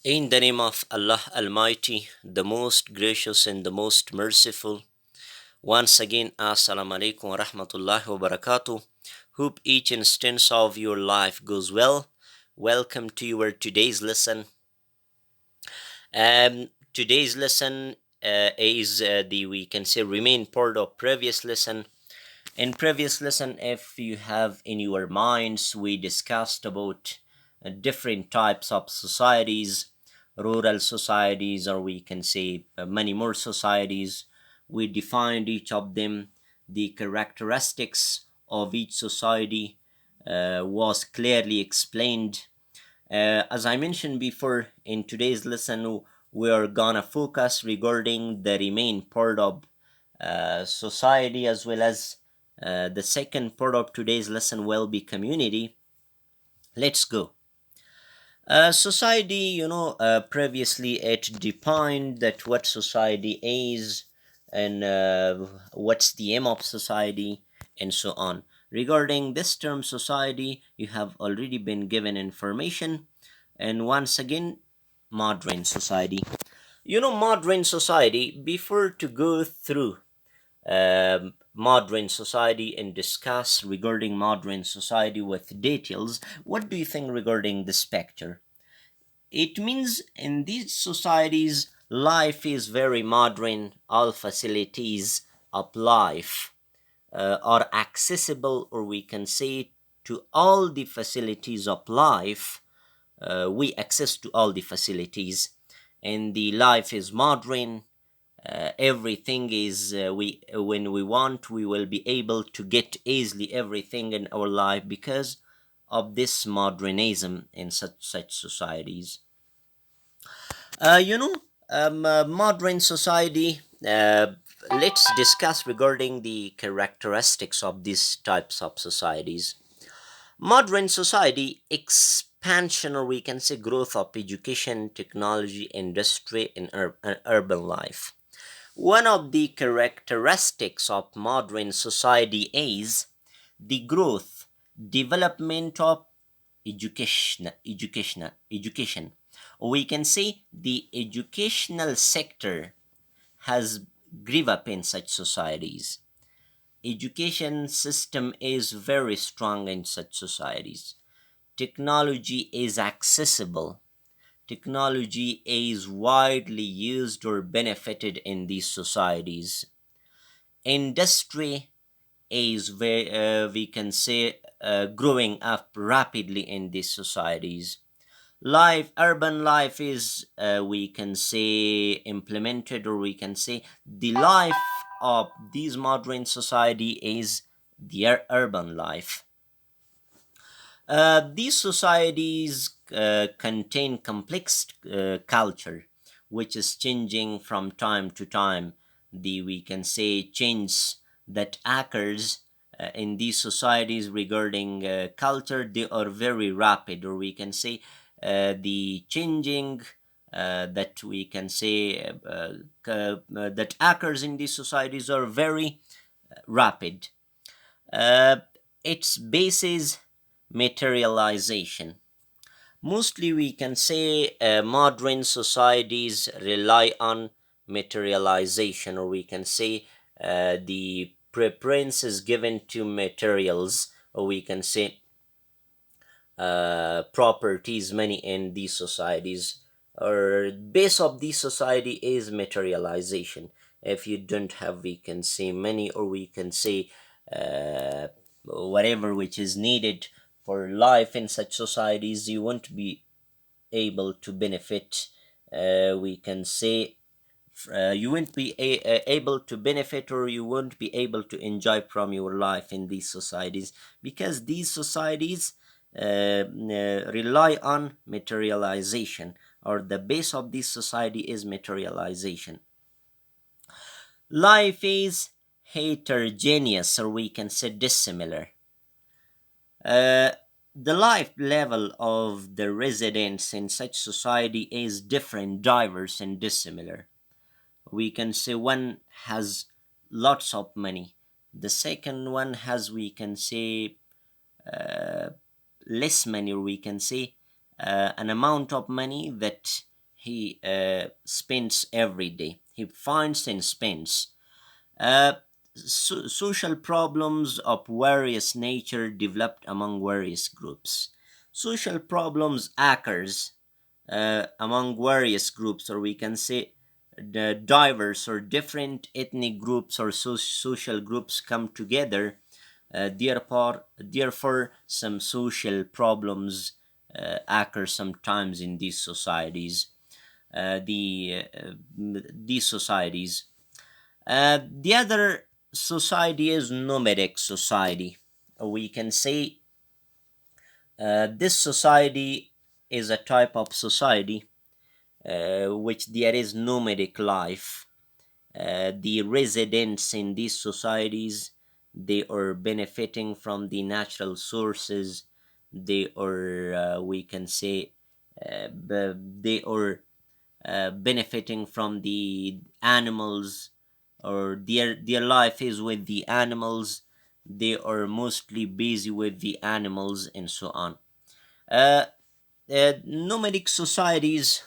In the name of Allah Almighty, the most gracious and the most merciful. Once again, Assalamu alaikum wa rahmatullahi wa barakatuh. Hope each instance of your life goes well. Welcome to your today's lesson. Today's lesson is the we can say remain part of previous lesson. In previous lesson, if you have in your minds, we discussed about different types of societies, rural societies, or we can say many more societies. We defined each of them, the characteristics of each society was clearly explained. As I mentioned before, in today's lesson, we are gonna focus regarding the remain part of society, as well as the second part of today's lesson will be community. Let's go. Society, previously it defined that what society is and what's the aim of society and so on. Regarding this term society, you have already been given information. And once again, modern society. Modern society, before to go through modern society and discuss regarding modern society with details, what do you think regarding this picture? It means in these societies, life is very modern. All facilities of life are accessible, or we can say to all the facilities of life. We access to all the facilities, and the life is modern. Everything is we when we want, we will be able to get easily everything in our life because of this modernism in such societies. uh, you know Modern society, let's discuss regarding the characteristics of these types of societies. Modern society expansion, or we can say growth of education, technology, industry, and urban life. One of the characteristics of modern society is the growth, development of education. We can say the educational sector has grew up in such societies. Education system is very strong in such societies. Technology is accessible. Technology is widely used or benefited in these societies. Industry is very, we can say, growing up rapidly in these societies. Urban life is, we can say, implemented, or we can say, the life of these modern society is the urban life. These societies contain complex culture, which is changing from time to time. The we can say change that occurs in these societies regarding culture, they are very rapid, or we can say the changing that we can say that occurs in these societies are very rapid. Uh, its basis materialization. Mostly, we can say modern societies rely on materialization, or we can say the preference is given to materials, or we can say properties. Many in these societies, or base of the society is materialization. If you don't have, we can say, money, or we can say uh, whatever which is needed for life in such societies, you won't be able to benefit. We can say you won't be able to benefit, or you won't be able to enjoy from your life in these societies, because these societies rely on materialization, or the base of this society is materialization. Life is heterogeneous, or we can say dissimilar. uh, the life level of the residents in such society is different, diverse, and dissimilar. We can say one has lots of money, the second one has, we can say, uh, less money, or we can say an amount of money that he spends every day. He finds and spends. Uh, Social problems of various nature developed among various groups. Social problems occurs among various groups, or we can say the diverse or different ethnic groups or social groups come together. Therefore, some social problems occur sometimes in these societies. These societies. The other society is nomadic society. We can say this society is a type of society which there is nomadic life. The residents in these societies, they are benefiting from the natural sources. They are, we can say, they are benefiting from the animals, or their life is with the animals. They are mostly busy with the animals and so on. uh, Nomadic societies,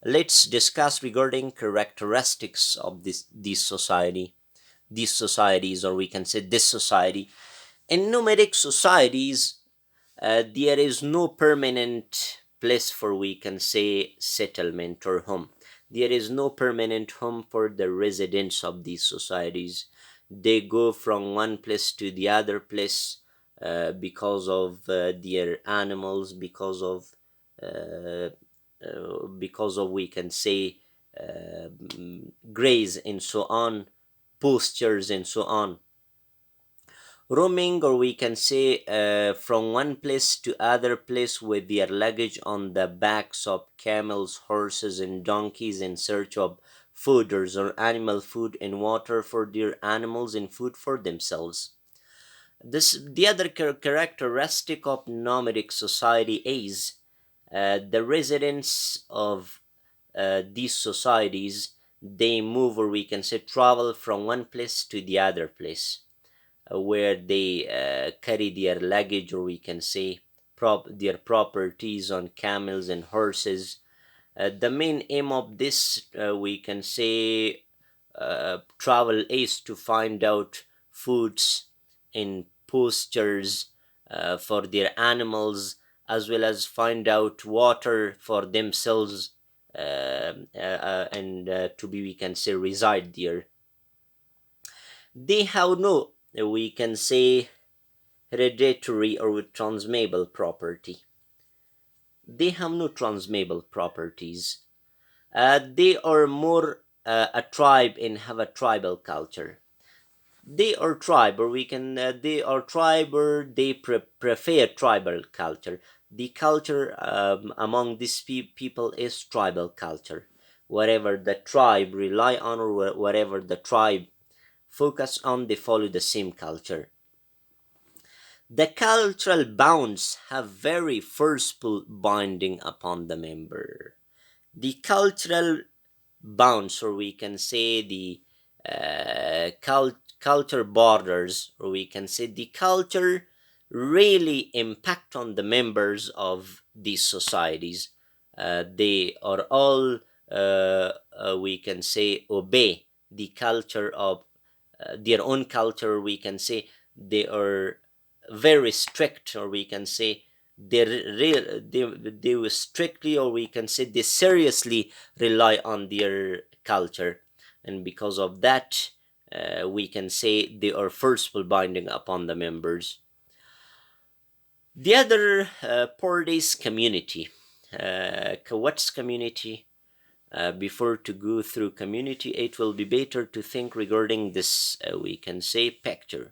let's discuss regarding characteristics of these societies, or we can say this society. In nomadic societies, there is no permanent place for, we can say, settlement or home. There is no permanent home for the residents of these societies. They go from one place to the other place because of their animals, because of, we can say, graze and so on, postures and so on. Roaming, or we can say, from one place to other place with their luggage on the backs of camels, horses, and donkeys in search of fooders or animal food and water for their animals and food for themselves. This the other characteristic of nomadic society is the residents of these societies, they move, or we can say travel, from one place to the other place, where they carry their luggage, or we can say their properties on camels and horses. The main aim of this, we can say, travel is to find out foods and pastures for their animals, as well as find out water for themselves, and to be, we can say, reside there. They have no, we can say, hereditary or transmissible property. They have no transmissible properties. They are more a tribe and have a tribal culture. They are tribe, or we can, they are tribe, or they prefer tribal culture. The culture among these people is tribal culture. Whatever the tribe rely on, or whatever the tribe focus on, they follow the same culture. The cultural bonds have very forceful binding upon the member. The cultural bonds, or we can say the culture borders, or we can say the culture, really impact on the members of these societies. They are all, we can say, obey the culture of their own culture. We can say they are very strict, or we can say they strictly, or we can say they seriously rely on their culture, and because of that, we can say they are forceful binding upon the members. The other part is community. What's community? Before to go through community, it will be better to think regarding this, we can say, picture.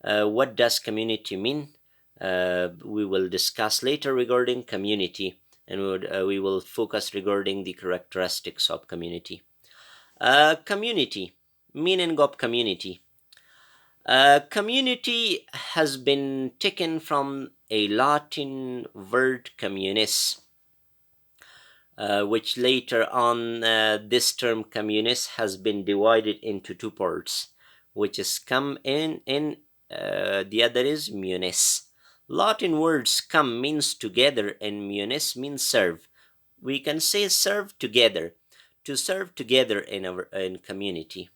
What does community mean? We will discuss later regarding community, and we will focus regarding the characteristics of community. Community, meaning of community. Community has been taken from a Latin word communis, which later on, this term communis has been divided into two parts, which is come in the other is munis. Latin words come means together, and munis means serve. we can say serve together, to serve together in our in community.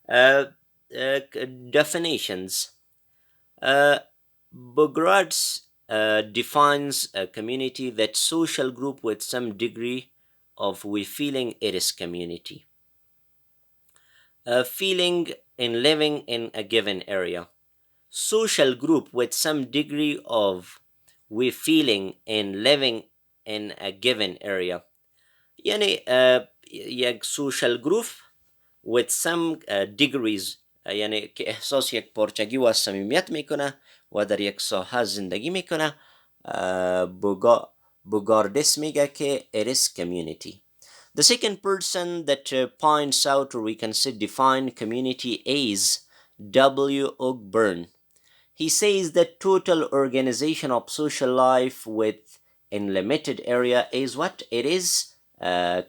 uh, Definitions. uh, Bogard's defines a community that social group with some degree of we feeling it is community. Feeling in living in a given area. Social group with some degree of we feeling in living in a given area. يعني یک social group with some degrees، یعنی که احساس یک پارچگی و صمیمیت میکنه و در یک ساحه زندگی میکنه. بوگاردس میگه که it is community. The second person that points out, or we can say define community, is W. Ogburn. He says that total organization of social life with in limited area is what it is,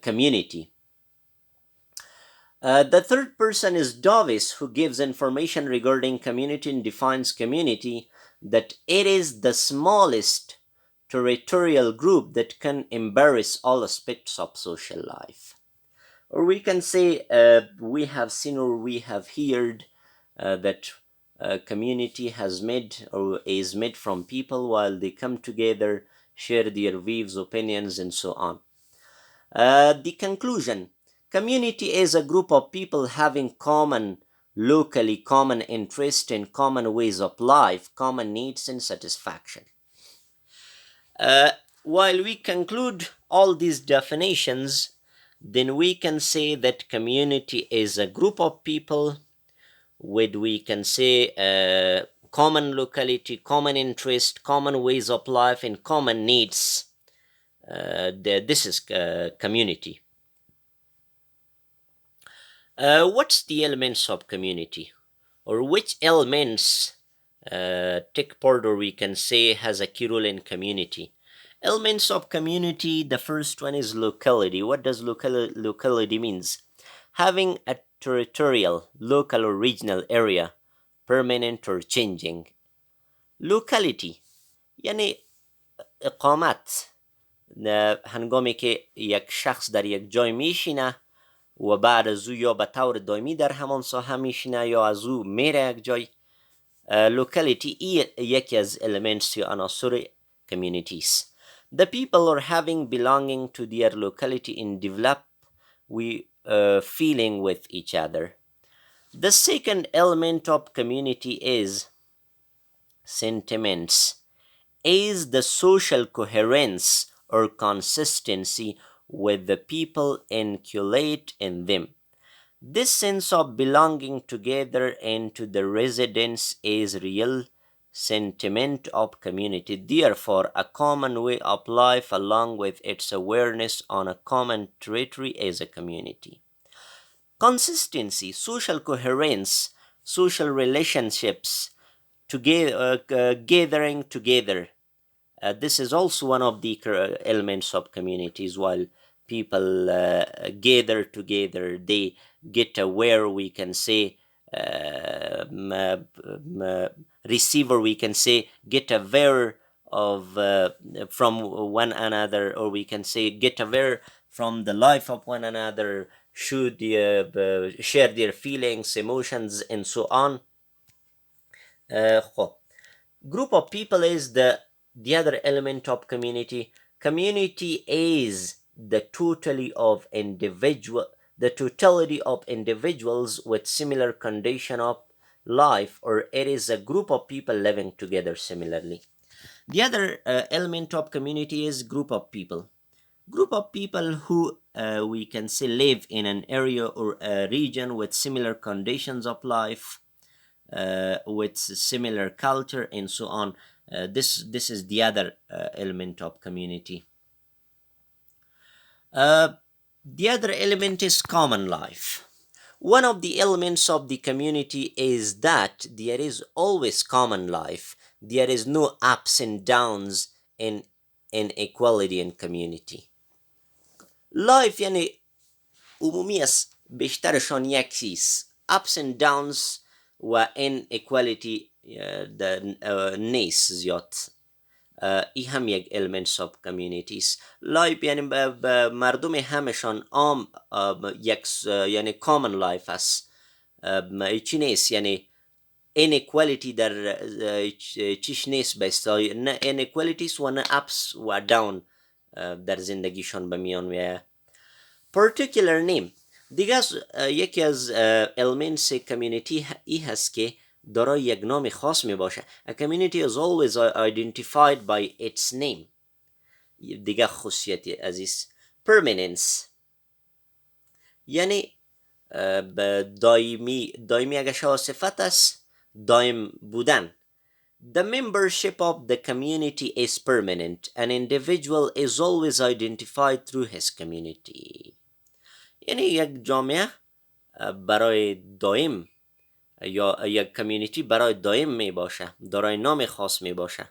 community. The third person is Davis, who gives information regarding community and defines community that it is the smallest territorial group that can embrace all aspects of social life. Or we can say we have seen or we have heard that community has made or is made from people while they come together, share their views, opinions, and so on. The conclusion: community is a group of people having locally common interest and common ways of life, common needs and satisfaction. While we conclude all these definitions, then we can say that community is a group of people with, we can say, common locality, common interest, common ways of life, and common needs. This is community. What's the elements of community, or which elements take part, or we can say has a key role in community? Elements of community, the first one is locality. What does locality means? Having a territorial, local or regional area, permanent or changing. Locality یعنی اقامت، هنگامی که یک شخص در یک جای میشینه و بعد از او یا به طور دائمی در همان ساحه میشینه یا از او میره یک جای. لوکالیتی یکی از elements یا عناصر communities. The people are having belonging to their locality and develop we feeling with each other. The second element of community is sentiments, is the social coherence or consistency with the people inculcate in them. This sense of belonging together into the residence is real sentiment of community. Therefore, a common way of life along with its awareness on a common territory is a community. Consistency, social coherence, social relationships, gathering together. This is also one of the elements of communities. While people gather together, they get aware, we can say, receiver, we can say, get aware of from one another, or we can say get aware from the life of one another, should share their feelings, emotions, and so on. Group of people is the other element of community. Community is the totality of individuals with similar condition of life, or it is a group of people living together similarly. The other element of community is group of people. Group of people who we can say live in an area or a region with similar conditions of life, with similar culture and so on. This is the other element of community. The other element is common life. One of the elements of the community is that there is always common life. There is no ups and downs in equality in community. Life یعنی عمومی است، بیشترشان یکیست. ups and downs و inequality نیست زیاد. ای هم یک element ساب کمیونیتی است. لایف یعنی مردم همشان عام یک یعنی کامن لایف است. چی نیست یعنی inequality در چیش نیست بست، نه inequalities و نه ups و down در زندگیشان به میان میاد. particular name دیگه از یکی از elements کمیونیتی ای هست که دارای یک نام خاص می باشه. A community is always identified by its name. دیگه خصوصیتی عزیز. permanence یعنی دائمی اگه شما صفت است، دائم بودن. The membership of the community is permanent. An individual is always identified through his community. یعنی یک جامعه برای دائم یا یک کمیونیتی برای دائم می باشه، دارای نام خاص می باشه.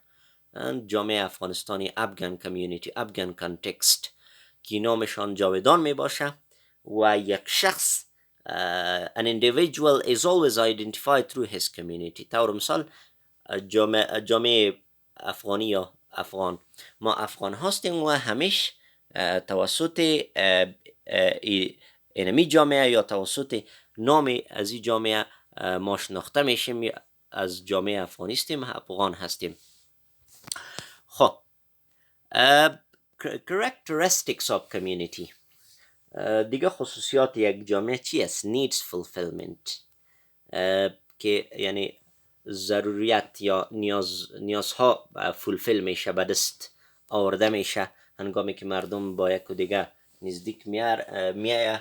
جامعه افغانستانی افغان کمیونیتی، افغان کانتکست که نامشان جاودان می باشه و یک شخص an individual is always identified through his community. طور مثال جامعه افغانی یا افغان، ما افغان هستیم و همیش توسط اینمی جامعه یا توسط نام از این جامعه ما شناخته میشیم، از جامعه افغانیستیم، افغان هستیم. خب characteristics of community دیگه خصوصیات یک جامعه چی است؟ needs fulfillment که یعنی ضروریت یا نیازها فولفیل میشه، به دست آورده میشه هنگامی که مردم با یک و دیگه نزدیک میایه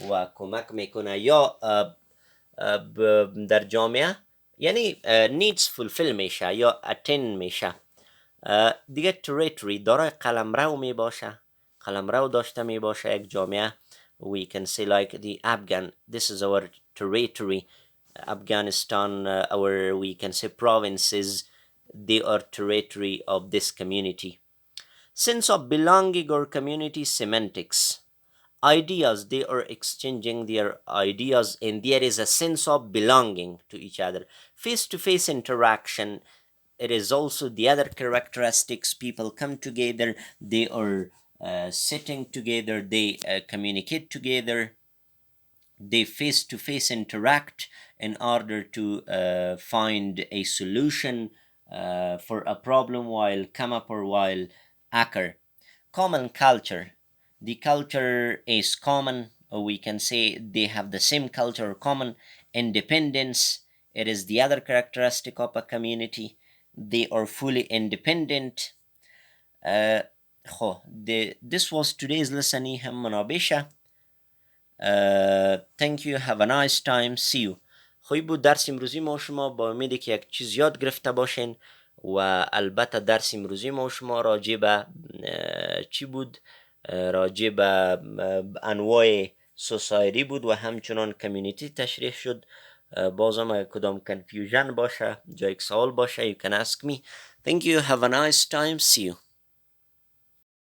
و کمک میکنه یا در جامعه یعنی needs fulfill میشه یا attain میشه. دیگه territory دارای قلمرو میباشه، قلمرو داشته میباشه یک جامعه. we can say like the Afghan, this is our territory. Afghanistan, our we can say provinces, they are territory of this community. Sense of belonging or community semantics. Ideas, they are exchanging their ideas and there is a sense of belonging to each other. Face-to-face interaction, it is also the other characteristics. People come together, they are sitting together, they communicate together, they face-to-face interact in order to find a solution for a problem while come up or while occur. Common culture, the culture is common, or we can say they have the same culture or common. Independence, it is the other characteristic of a community. They are fully independent. This was today's lesson. هم منابشه. Thank you. Have a nice time. See you. خوبی بود درس امروزی ما شما، با امیدی که یک چیز یاد گرفته باشین و البته درس امروزی ما شما راجع به چی بود؟ راجع به انواع سوسایتی بود و همچنان کمیونیتی تشریح شد. بازم اگر کدام کنفیوژن باشه، جای سوال باشه، you can ask me. Thank you. Have a nice time. See you.